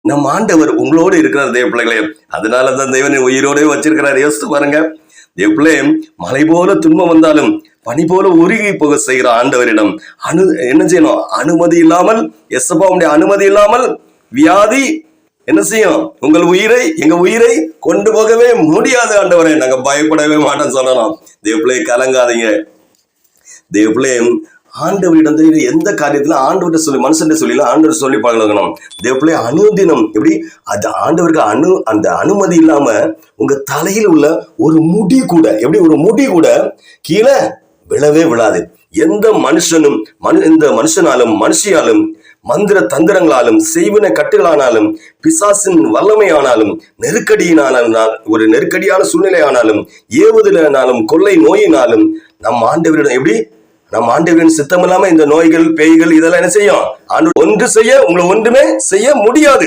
நம் ஆண்டவர் உங்களோடு இருக்கிறார் தேவ பிள்ளைகளே. அதனாலதான் தேவனை உயிரோட வச்சிருக்கிறார். யோசித்து பாருங்க, தேவ பிள்ளை மலை போல துன்பம் வந்தாலும் பனி போல உருகி போக செய்கிற ஆண்டவரிடம் என்ன செய்யணும்? அனுமதி இல்லாமல், எசப்பாவுடைய அனுமதி இல்லாமல் வியாதி என்ன செய்யும்? எங்க உயிரை கொண்டு போகவே முடியாது ஆண்டவரே, நாங்க பயப்படவே மாட்டோம் சொல்லலாம். தேவ பிள்ளை கலங்காதீங்க. தேவ பிள்ளை ஆண்டவரிடம் எந்த காரியத்துல ஆண்டவர்கிட்ட சொல்லி, மனுஷன் சொல்லி ஆண்டவர் சொல்லி பழகணும். தேவ பிள்ளை அனுதினம் எப்படி அது ஆண்டவருக்கு அந்த அனுமதி இல்லாம உங்க தலையில் உள்ள ஒரு முடி கூட, எப்படி ஒரு முடி கூட கீழே விழவே விழாது. எந்த மனுஷனும் இந்த மனுஷனாலும் மனுஷியாலும் மந்திர தந்திரங்களாலும் செய்வின கட்டுகளானாலும் பிசாசின் வல்லமையானாலும் ஒரு நெருக்கடியான சூழ்நிலை ஆனாலும் ஏவுதலானாலும் கொள்ளை நோயினாலும் நம் ஆண்டவரிடம் எப்படி நம் ஆண்டவரின் சித்தம் இல்லாம இந்த நோய்கள் பேய்கள் இதெல்லாம் என்ன செய்யும்? ஒன்று செய்ய உங்களை ஒன்றுமே செய்ய முடியாது.